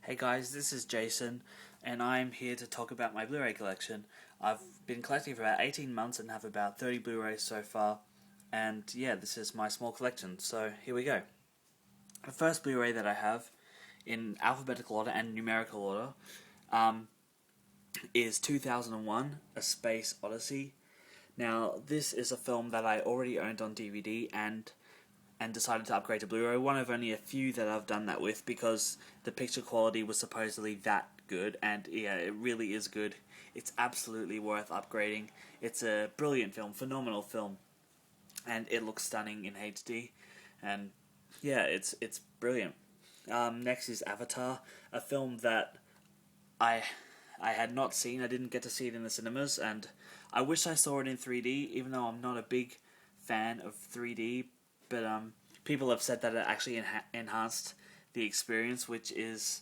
Hey guys, this is Jason, and I'm here to talk about my Blu-ray collection. I've been collecting for about 18 months and have about 30 Blu-rays so far, and yeah, this is my small collection, so here we go. The first Blu-ray that I have, in alphabetical order and numerical order, is 2001: A Space Odyssey. Now, this is a film that I already owned on DVD and decided to upgrade to Blu-ray. One of only a few that I've done that with because the picture quality was supposedly that good, and yeah, it really is good. It's absolutely worth upgrading. It's a brilliant film, phenomenal film, and it looks stunning in HD, and yeah, it's brilliant. Next is Avatar, a film that I I had not seen. I didn't get to see it in the cinemas, and I wish I saw it in 3D, even though I'm not a big fan of 3D. But people have said that it actually enhanced the experience, which is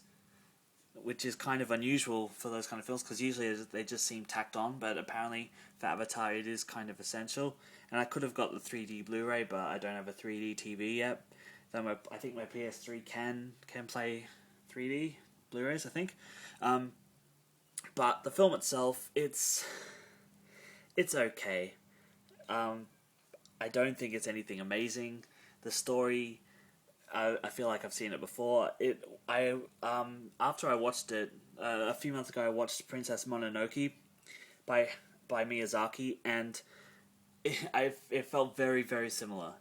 kind of unusual for those kind of films, because usually they just seem tacked on. But apparently for Avatar, it is kind of essential. And I could have got the 3D Blu-ray, but I don't have a 3D TV yet. Though I think my PS3 can play 3D Blu-rays, I think. But the film itself, it's okay. I don't think it's anything amazing. The story, I feel like I've seen it before. After I watched it a few months ago, I watched Princess Mononoke by Miyazaki, and it felt very, very similar.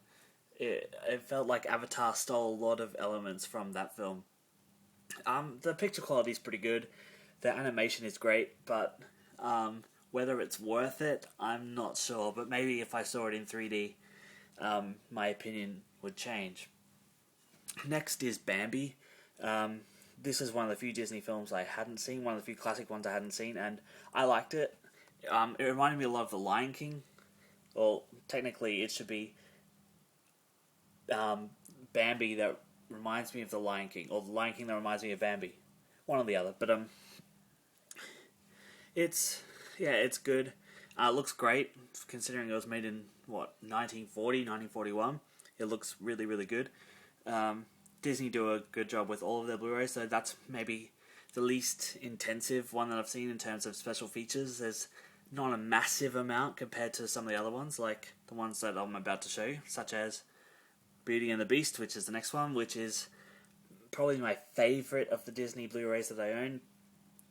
It felt like Avatar stole a lot of elements from that film. The picture quality is pretty good. The animation is great, but whether it's worth it, I'm not sure. But maybe if I saw it in 3D, my opinion would change. Next is Bambi. This is one of the few Disney films I hadn't seen, one of the few classic ones I hadn't seen, and I liked it. It reminded me a lot of The Lion King. Well, technically it should be Bambi that reminds me of The Lion King, or The Lion King that reminds me of Bambi. One or the other, but it's good. It looks great, considering it was made in, 1940, 1941. It looks really, really good. Disney do a good job with all of their Blu-rays, so that's maybe the least intensive one that I've seen in terms of special features. There's not a massive amount compared to some of the other ones, like the ones that I'm about to show you, such as Beauty and the Beast, which is the next one, which is probably my favourite of the Disney Blu-rays that I own.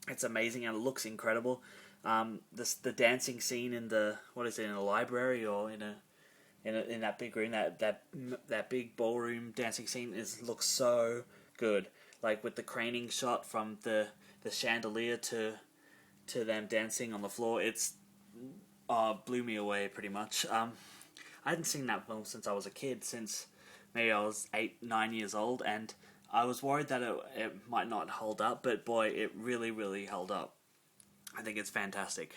It's amazing and it looks incredible. The dancing scene in in a library or in that big room, that big ballroom dancing scene looks so good. Like with the craning shot from the chandelier to them dancing on the floor, it's blew me away pretty much. I hadn't seen that film since I was a kid, since maybe I was 8, 9 years old, and I was worried that it might not hold up, but boy, it really, really held up. I think it's fantastic.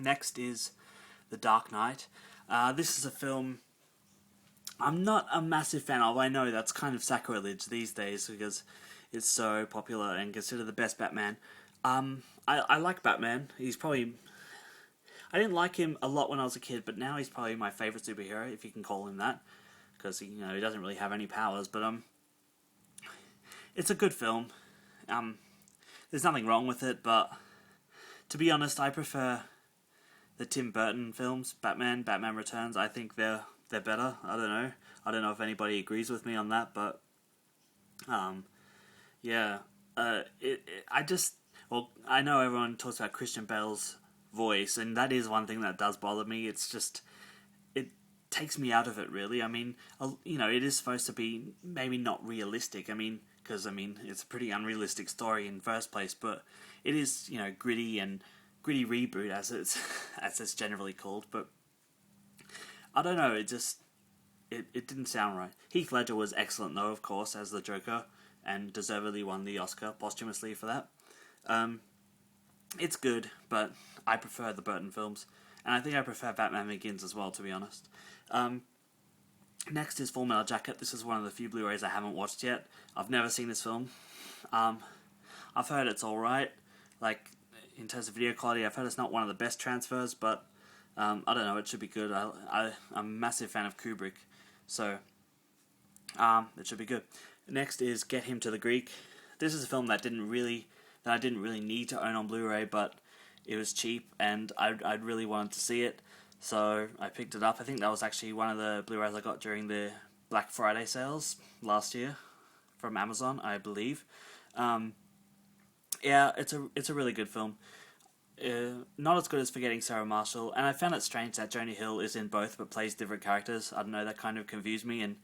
Next is The Dark Knight. This is a film I'm not a massive fan of. I know that's kind of sacrilege these days because it's so popular and considered the best Batman. I like Batman. I didn't like him a lot when I was a kid, but now he's probably my favourite superhero, if you can call him that, because he doesn't really have any powers. But it's a good film. There's nothing wrong with it, but to be honest, I prefer the Tim Burton films, Batman Returns. I think they're better. I don't know if anybody agrees with me on that, but yeah. I know everyone talks about Christian Bale's voice, and that is one thing that does bother me. It's just, it takes me out of it, really. I mean, it is supposed to be maybe not realistic. Because it's a pretty unrealistic story in the first place, but it is, gritty reboot as it's generally called. But I don't know, it didn't sound right. Heath Ledger was excellent though, of course, as the Joker, and deservedly won the Oscar posthumously for that. It's good, but I prefer the Burton films, and I think I prefer Batman Begins as well, to be honest. Next is Full Metal Jacket. This is one of the few Blu-rays I haven't watched yet. I've never seen this film. I've heard it's alright. Like, in terms of video quality, I've heard it's not one of the best transfers, but I don't know, it should be good. I'm a massive fan of Kubrick, so It should be good. Next is Get Him to the Greek. This is a film that I didn't really need to own on Blu-ray, but it was cheap and I'd really wanted to see it, so I picked it up. I think that was actually one of the Blu-rays I got during the Black Friday sales last year from Amazon, I believe. Yeah, it's a really good film. Not as good as Forgetting Sarah Marshall, and I found it strange that Jonah Hill is in both but plays different characters. I don't know, that kind of confused me, and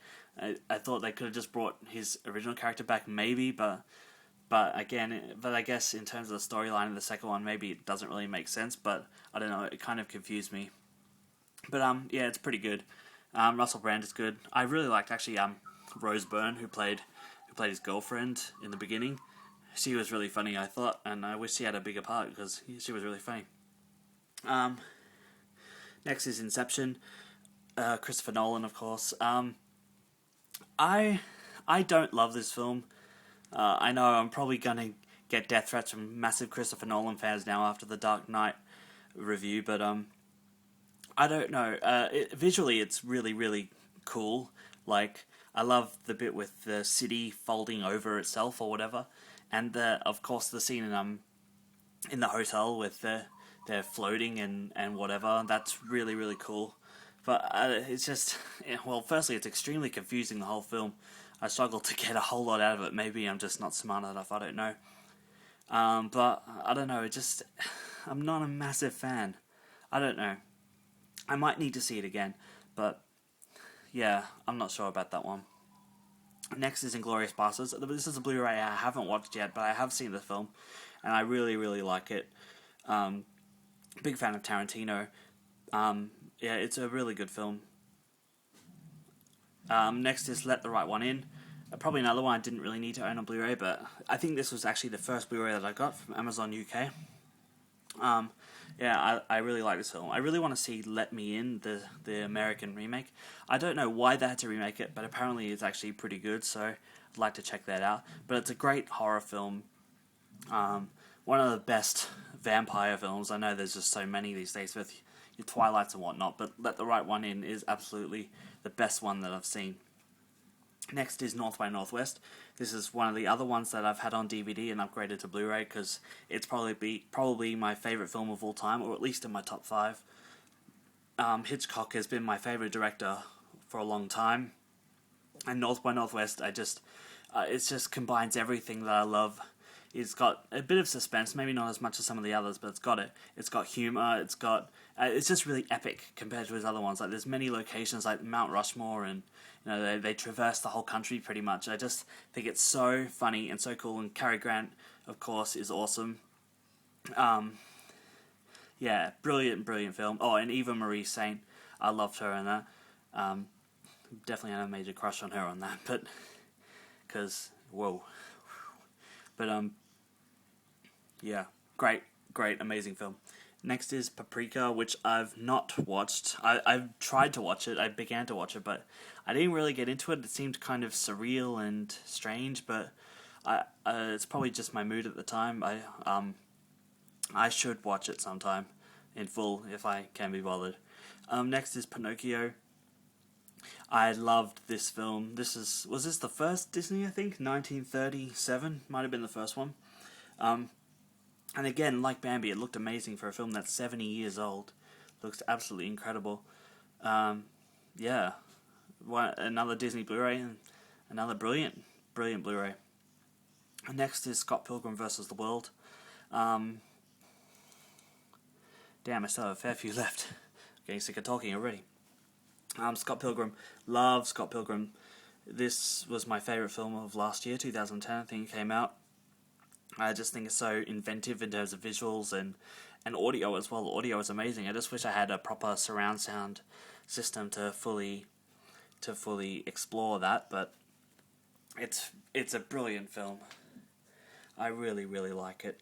I thought they could have just brought his original character back, maybe, but I guess in terms of the storyline of the second one, maybe it doesn't really make sense, but I don't know, it kind of confused me. But yeah, it's pretty good. Russell Brand is good. I really liked actually Rose Byrne, who played his girlfriend in the beginning. She was really funny, I thought, and I wish she had a bigger part because she was really funny. Next is Inception. Christopher Nolan, of course. I don't love this film. I know I'm probably gonna get death threats from massive Christopher Nolan fans now after the Dark Knight review, but I don't know. Visually, it's really, really cool. Like, I love the bit with the city folding over itself or whatever, and of course the scene in the hotel with they're floating and whatever. That's really, really cool. But it's just, well, firstly, it's extremely confusing, the whole film. I struggle to get a whole lot out of it. Maybe I'm just not smart enough, I don't know. But I don't know, I'm not a massive fan. I don't know. I might need to see it again, but yeah, I'm not sure about that one. Next is Inglourious Basterds. This is a Blu-ray I haven't watched yet, but I have seen the film, and I really, really like it. Big fan of Tarantino. Yeah, it's a really good film. Next is Let the Right One In. Probably another one I didn't really need to own on Blu-ray, but I think this was actually the first Blu-ray that I got from Amazon UK. Yeah, I really like this film. I really want to see Let Me In, the American remake. I don't know why they had to remake it, but apparently it's actually pretty good, so I'd like to check that out. But it's a great horror film. One of the best vampire films. I know there's just so many these days with your Twilights and whatnot, but Let the Right One In is absolutely the best one that I've seen. Next is North by Northwest. This is one of the other ones that I've had on DVD and upgraded to Blu-ray because it's probably my favourite film of all time, or at least in my top 5. Hitchcock has been my favourite director for a long time, and North by Northwest, it just combines everything that I love. It's got a bit of suspense, maybe not as much as some of the others, but it's got it. It's got humour. It's just really epic compared to his other ones. Like, there's many locations like Mount Rushmore, and they traverse the whole country pretty much. I just think it's so funny and so cool. And Cary Grant, of course, is awesome. Yeah, brilliant film. Oh, and Eva Marie Saint, I loved her in that. Definitely had a major crush on her on that, but because whoa, but yeah, great, amazing film. Next is Paprika, which I've not watched. I've tried to watch it. I began to watch it, but I didn't really get into it. It seemed kind of surreal and strange, but it's probably just my mood at the time. I should watch it sometime in full if I can be bothered. Next is Pinocchio. I loved this film. Was this the first Disney, I think? 1937 might have been the first one. And again, like Bambi, it looked amazing for a film that's 70 years old. Looks absolutely incredible. Yeah. Another Disney Blu-ray and another brilliant Blu-ray. Next is Scott Pilgrim vs. the World. Damn, I still have a fair few left. Getting sick of talking already. Scott Pilgrim. Love Scott Pilgrim. This was my favourite film of last year, 2010, I think it came out. I just think it's so inventive in terms of visuals and audio as well. The audio is amazing. I just wish I had a proper surround sound system to fully explore that, but it's a brilliant film. I really, really like it.